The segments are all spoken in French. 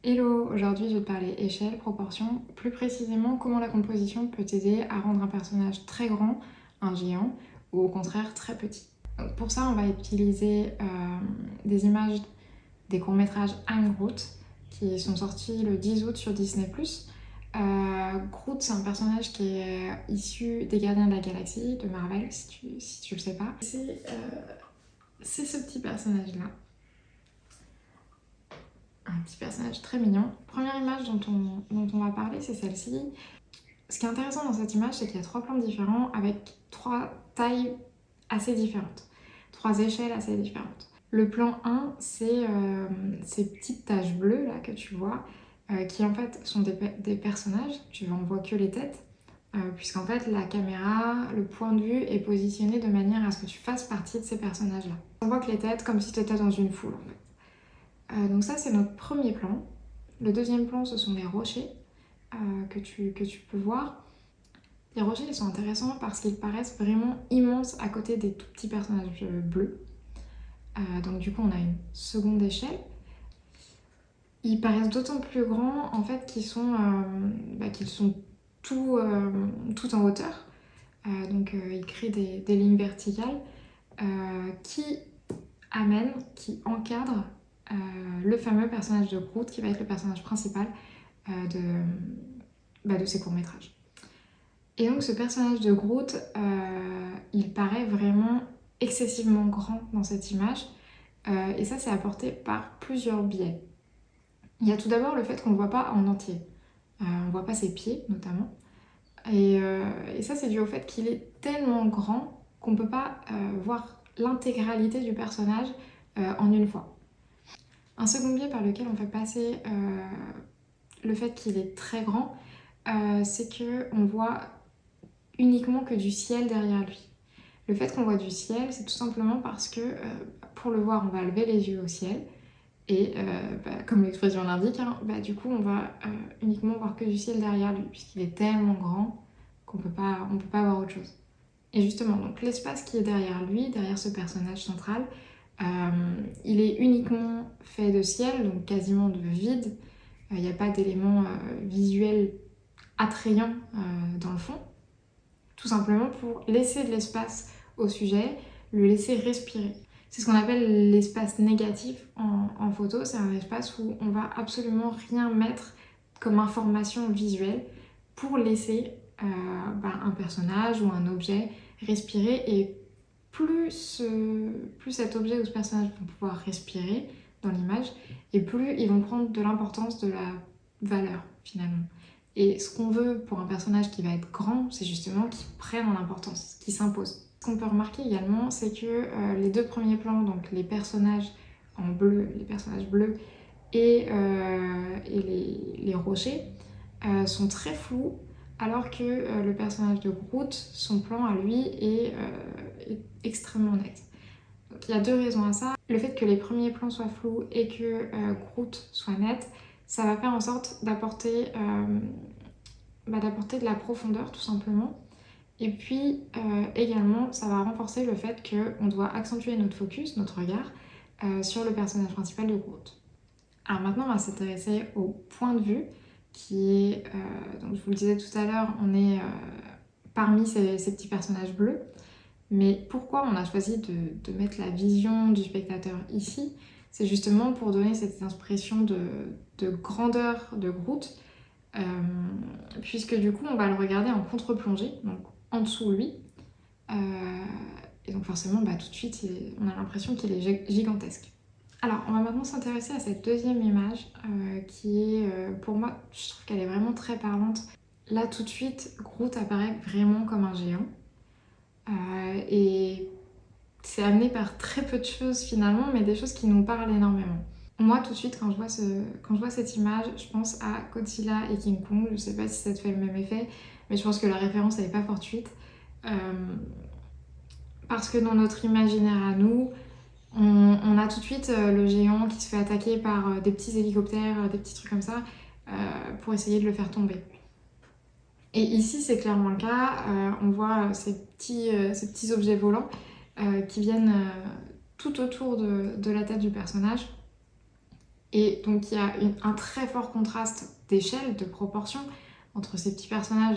Hello, aujourd'hui je vais te parler échelle, proportion, plus précisément comment la composition peut t'aider à rendre un personnage très grand, un géant, ou au contraire très petit. Donc pour ça on va utiliser des images des courts-métrages I'm Groot qui sont sortis le 10 août sur Disney+. Groot c'est un personnage qui est issu des Gardiens de la Galaxie, de Marvel si tu le sais pas. C'est ce petit personnage là. Un petit personnage très mignon. Première image dont on va parler, c'est celle-ci. Ce qui est intéressant dans cette image, c'est qu'il y a 3 plans différents avec 3 tailles assez différentes, 3 échelles assez différentes. Le plan 1, c'est ces petites taches bleues là que tu vois, qui en fait sont des personnages, tu en vois que les têtes, puisqu'en fait la caméra, le point de vue est positionné de manière à ce que tu fasses partie de ces personnages-là. On voit que les têtes comme si tu étais dans une foule en fait. Donc ça c'est notre premier plan. Le deuxième plan ce sont les rochers que tu peux voir. Les rochers ils sont intéressants parce qu'ils paraissent vraiment immenses à côté des tout petits personnages bleus. Donc du coup on a une seconde échelle. Ils paraissent d'autant plus grands en fait qu'ils sont tout en hauteur. Donc ils créent des lignes verticales qui encadrent le fameux personnage de Groot qui va être le personnage principal de ces courts-métrages. Et donc ce personnage de Groot, il paraît vraiment excessivement grand dans cette image, et ça c'est apporté par plusieurs biais. Il y a tout d'abord le fait qu'on ne le voit pas en entier, on ne voit pas ses pieds notamment, et ça c'est dû au fait qu'il est tellement grand qu'on ne peut pas voir l'intégralité du personnage en une fois. Un second biais par lequel on fait passer le fait qu'il est très grand, c'est qu'on voit uniquement que du ciel derrière lui. Le fait qu'on voit du ciel, c'est tout simplement parce que pour le voir, on va lever les yeux au ciel et comme l'expression l'indique, du coup on va uniquement voir que du ciel derrière lui puisqu'il est tellement grand qu'on peut pas voir autre chose. Et justement, donc l'espace qui est derrière lui, derrière ce personnage central, il est uniquement fait de ciel, donc quasiment de vide. Il n'y a pas d'éléments visuels attrayants dans le fond. Tout simplement pour laisser de l'espace au sujet, le laisser respirer. C'est ce qu'on appelle l'espace négatif en photo. C'est un espace où on va absolument rien mettre comme information visuelle pour laisser un personnage ou un objet respirer, et plus cet objet ou ce personnage vont pouvoir respirer dans l'image, et plus ils vont prendre de l'importance, de la valeur finalement. Et ce qu'on veut pour un personnage qui va être grand, c'est justement qu'il prenne en importance, qu'il s'impose. Ce qu'on peut remarquer également, c'est que les 2 premiers plans, donc les personnages en bleu, les personnages bleus et les rochers, sont très flous, alors que le personnage de Groot, son plan à lui est extrêmement net. Donc il y a 2 raisons à ça. Le fait que les premiers plans soient flous et que Groot soit net, ça va faire en sorte d'apporter de la profondeur tout simplement. Et puis également ça va renforcer le fait qu'on doit accentuer notre focus, notre regard sur le personnage principal de Groot. Alors maintenant on va s'intéresser au point de vue qui est, donc je vous le disais tout à l'heure, on est parmi ces petits personnages bleus. Mais pourquoi on a choisi de mettre la vision du spectateur ici? C'est justement pour donner cette impression de grandeur de Groot, puisque du coup on va le regarder en contre-plongée, donc en dessous lui, et donc forcément tout de suite on a l'impression qu'il est gigantesque. Alors on va maintenant s'intéresser à cette deuxième image qui est, pour moi, je trouve qu'elle est vraiment très parlante. Là tout de suite, Groot apparaît vraiment comme un géant, et c'est amené par très peu de choses finalement, mais des choses qui nous parlent énormément. Moi tout de suite quand je vois cette image, je pense à Godzilla et King Kong. Je sais pas si ça te fait le même effet, mais je pense que la référence elle est pas fortuite, parce que dans notre imaginaire à nous, on a tout de suite le géant qui se fait attaquer par des petits hélicoptères, des petits trucs comme ça, pour essayer de le faire tomber. Et ici c'est clairement le cas, on voit ces petits objets volants qui viennent tout autour de la tête du personnage. Et donc il y a un très fort contraste d'échelle, de proportion entre ces petits personnages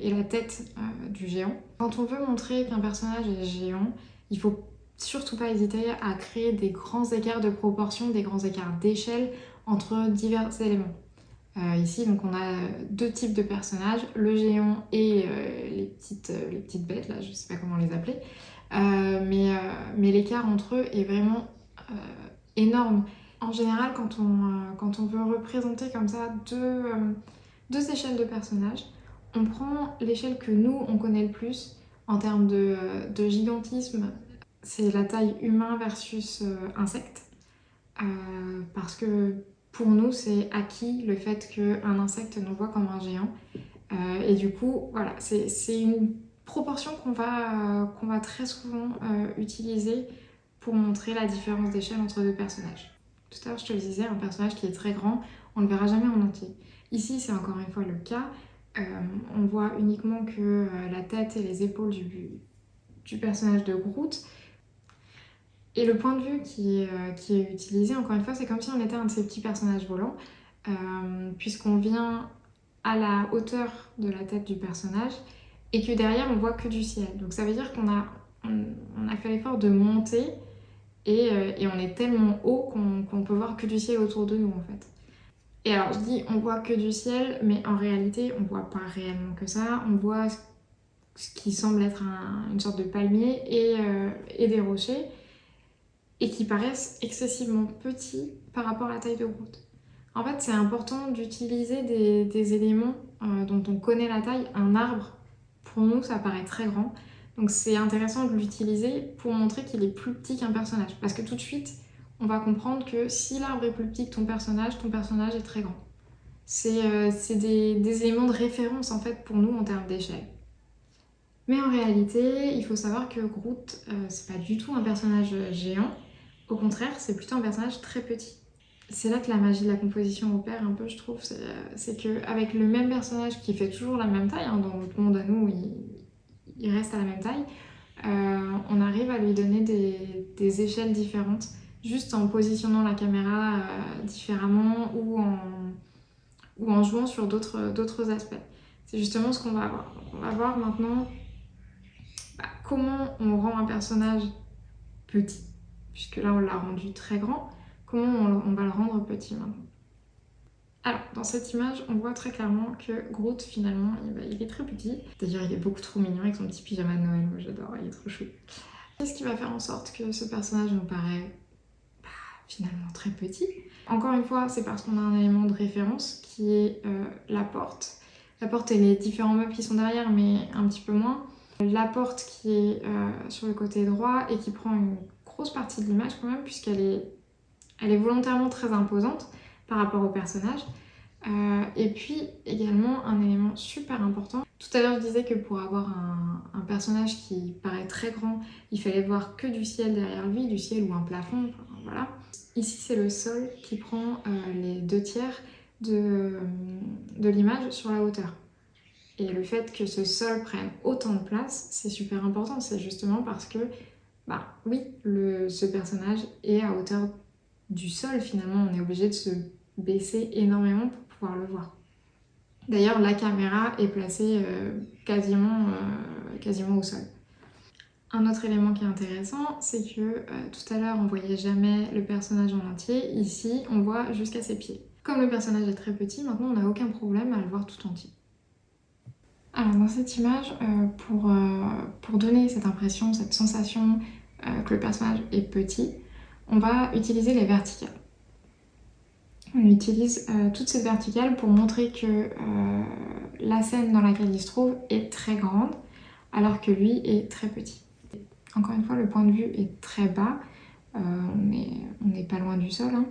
et la tête du géant. Quand on veut montrer qu'un personnage est géant, il faut surtout pas hésiter à créer des grands écarts de proportion, des grands écarts d'échelle entre divers éléments. Ici, donc, on a deux types de personnages, le géant et les petites bêtes, là, je sais pas comment les appeler. Mais l'écart entre eux est vraiment énorme. En général, quand on veut représenter comme ça deux échelles de personnages, on prend l'échelle que nous, on connaît le plus en termes de gigantisme. C'est la taille humain versus insecte. Parce que pour nous, c'est acquis le fait qu'un insecte nous voit comme un géant. Et du coup, voilà, c'est une proportion qu'on va très souvent utiliser pour montrer la différence d'échelle entre deux personnages. Tout à l'heure, je te le disais, un personnage qui est très grand, on ne le verra jamais en entier. Ici, c'est encore une fois le cas. On voit uniquement que la tête et les épaules du personnage de Groot. Et le point de vue qui est utilisé, encore une fois, c'est comme si on était un de ces petits personnages volants, puisqu'on vient à la hauteur de la tête du personnage et que derrière, on voit que du ciel. Donc ça veut dire qu'on a fait l'effort de monter et on est tellement haut qu'on peut voir que du ciel autour de nous, en fait. Et alors, je dis on voit que du ciel, mais en réalité, on voit pas réellement que ça. On voit ce qui semble être une sorte de palmier et des rochers, et qui paraissent excessivement petits par rapport à la taille de Groot. En fait, c'est important d'utiliser des éléments dont on connaît la taille. Un arbre, pour nous, ça paraît très grand. Donc c'est intéressant de l'utiliser pour montrer qu'il est plus petit qu'un personnage. Parce que tout de suite, on va comprendre que si l'arbre est plus petit que ton personnage est très grand. C'est des éléments de référence en fait pour nous en termes d'échelle. Mais en réalité, il faut savoir que Groot, c'est pas du tout un personnage géant. Au contraire, c'est plutôt un personnage très petit. C'est là que la magie de la composition opère un peu, je trouve. C'est qu'avec le même personnage qui fait toujours la même taille, hein, dans notre monde à nous, il reste à la même taille, on arrive à lui donner des échelles différentes, juste en positionnant la caméra différemment ou en jouant sur d'autres aspects. C'est justement ce qu'on va avoir. Donc on va voir maintenant comment on rend un personnage petit, puisque là on l'a rendu très grand, comment on va le rendre petit maintenant. Alors, dans cette image, on voit très clairement que Groot, finalement, il est très petit. D'ailleurs, il est beaucoup trop mignon avec son petit pyjama de Noël, moi j'adore, il est trop chou. Qu'est-ce qui va faire en sorte que ce personnage nous paraît finalement très petit? Encore une fois, c'est parce qu'on a un élément de référence qui est la porte. La porte et les différents meubles qui sont derrière, mais un petit peu moins. La porte qui est sur le côté droit et qui prend une grosse partie de l'image quand même, puisqu'elle est volontairement très imposante par rapport au personnage. Et puis également un élément super important. Tout à l'heure je disais que pour avoir un personnage qui paraît très grand, il fallait voir que du ciel derrière lui, du ciel ou un plafond, enfin, voilà. Ici c'est le sol qui prend les 2/3 de l'image sur la hauteur. Et le fait que ce sol prenne autant de place, c'est super important. C'est justement parce que, oui, ce personnage est à hauteur du sol finalement. On est obligé de se baisser énormément pour pouvoir le voir. D'ailleurs, la caméra est placée quasiment au sol. Un autre élément qui est intéressant, c'est que tout à l'heure on voyait jamais le personnage en entier. Ici, on voit jusqu'à ses pieds. Comme le personnage est très petit, maintenant on n'a aucun problème à le voir tout entier. Alors dans cette image, pour donner cette impression, cette sensation que le personnage est petit, on va utiliser les verticales. On utilise toute cette verticale pour montrer que la scène dans laquelle il se trouve est très grande, alors que lui est très petit. Encore une fois, le point de vue est très bas, on n'est pas loin du sol, hein,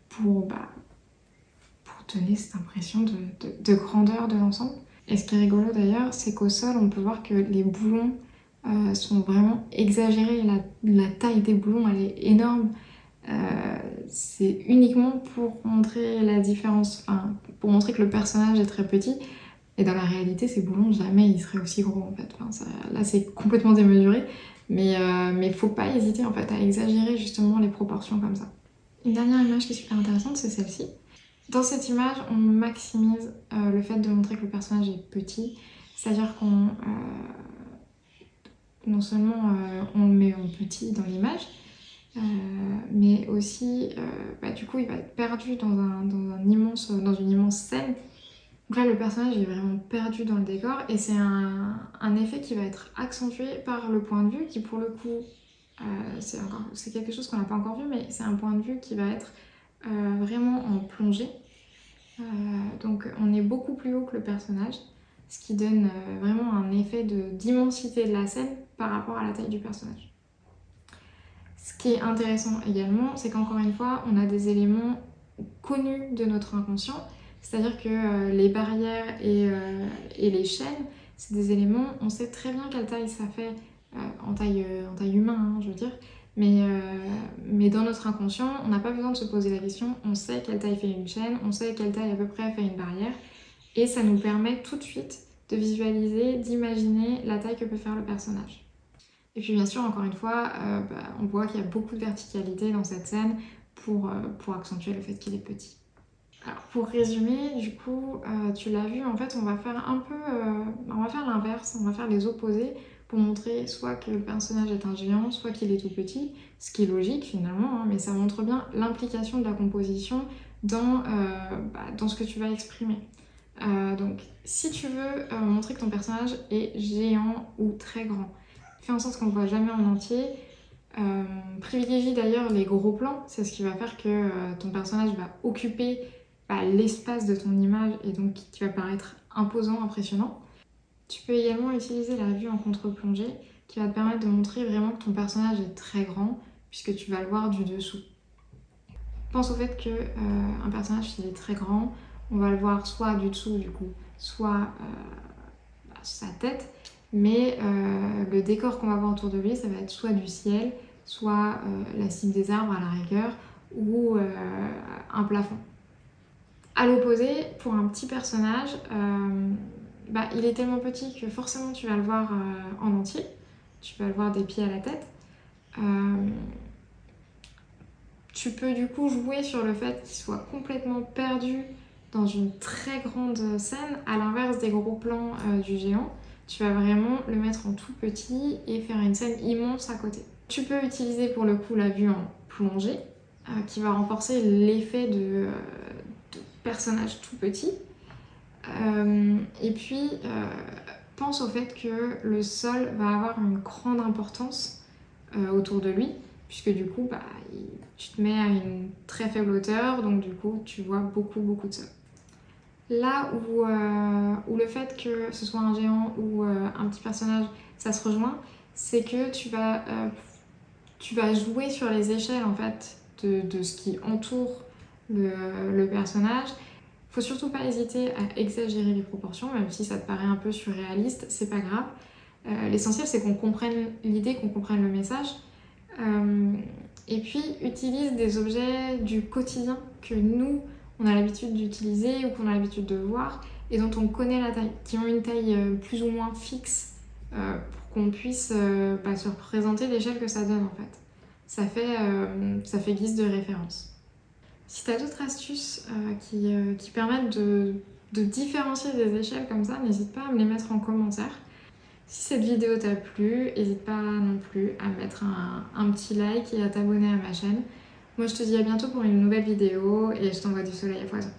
pour donner cette impression de grandeur de l'ensemble. Et ce qui est rigolo d'ailleurs, c'est qu'au sol, on peut voir que les boulons sont vraiment exagérés. La taille des boulons, elle est énorme. C'est uniquement pour montrer la différence, pour montrer que le personnage est très petit. Et dans la réalité, ces boulons, jamais ils seraient aussi gros en fait. Là, c'est complètement démesuré. Mais faut pas hésiter en fait à exagérer justement les proportions comme ça. Une dernière image qui est super intéressante, c'est celle-ci. Dans cette image, on maximise le fait de montrer que le personnage est petit, c'est-à-dire qu'on non seulement on le met en petit dans l'image, mais aussi du coup il va être perdu dans une immense scène. Donc là le personnage est vraiment perdu dans le décor et c'est un effet qui va être accentué par le point de vue qui pour le coup c'est quelque chose qu'on n'a pas encore vu, mais c'est un point de vue qui va être vraiment en plongée. Donc on est beaucoup plus haut que le personnage, ce qui donne vraiment un effet d'immensité de la scène par rapport à la taille du personnage. Ce qui est intéressant également, c'est qu'encore une fois, on a des éléments connus de notre inconscient, c'est-à-dire que les barrières et les chaînes, c'est des éléments, on sait très bien quelle taille ça fait en taille humaine, hein, je veux dire, mais dans notre inconscient, on n'a pas besoin de se poser la question, on sait quelle taille fait une chaîne, on sait quelle taille à peu près fait une barrière, et ça nous permet tout de suite de visualiser, d'imaginer la taille que peut faire le personnage. Et puis bien sûr, encore une fois, on voit qu'il y a beaucoup de verticalité dans cette scène pour accentuer le fait qu'il est petit. Alors pour résumer, du coup, tu l'as vu, en fait, on va faire l'inverse, on va faire les opposés pour montrer soit que le personnage est un géant, soit qu'il est tout petit, ce qui est logique finalement, hein, mais ça montre bien l'implication de la composition dans ce que tu vas exprimer. Donc si tu veux montrer que ton personnage est géant ou très grand, fais en sorte qu'on ne le voit jamais en entier. Privilégie d'ailleurs les gros plans, c'est ce qui va faire que ton personnage va occuper l'espace de ton image et donc qui va paraître imposant, impressionnant. Tu peux également utiliser la vue en contre-plongée qui va te permettre de montrer vraiment que ton personnage est très grand puisque tu vas le voir du dessous. Pense au fait qu'un personnage s'il est très grand, on va le voir soit du dessous du coup, soit sa tête, mais le décor qu'on va voir autour de lui, ça va être soit du ciel, soit la cime des arbres à la rigueur, ou un plafond. À l'opposé, pour un petit personnage, il est tellement petit que forcément tu vas le voir en entier, tu vas le voir des pieds à la tête. Tu peux du coup jouer sur le fait qu'il soit complètement perdu dans une très grande scène, à l'inverse des gros plans du géant. Tu vas vraiment le mettre en tout petit et faire une scène immense à côté. Tu peux utiliser pour le coup la vue en plongée, qui va renforcer l'effet de personnage tout petit. Et puis, pense au fait que le sol va avoir une grande importance autour de lui, puisque du coup, tu te mets à une très faible hauteur, donc du coup, tu vois beaucoup de sol. Là où le fait que ce soit un géant ou un petit personnage, ça se rejoint, c'est que tu vas jouer sur les échelles en fait de ce qui entoure le personnage. Faut surtout pas hésiter à exagérer les proportions, même si ça te paraît un peu surréaliste, c'est pas grave. L'essentiel c'est qu'on comprenne l'idée, qu'on comprenne le message. Et puis utilise des objets du quotidien que nous on a l'habitude d'utiliser ou qu'on a l'habitude de voir et dont on connaît la taille, qui ont une taille plus ou moins fixe pour qu'on puisse se représenter l'échelle que ça donne en fait. Ça fait guise de référence. Si tu as d'autres astuces qui permettent de différencier des échelles comme ça, n'hésite pas à me les mettre en commentaire. Si cette vidéo t'a plu, n'hésite pas non plus à mettre un petit like et à t'abonner à ma chaîne. Moi je te dis à bientôt pour une nouvelle vidéo et je t'envoie du soleil à foison.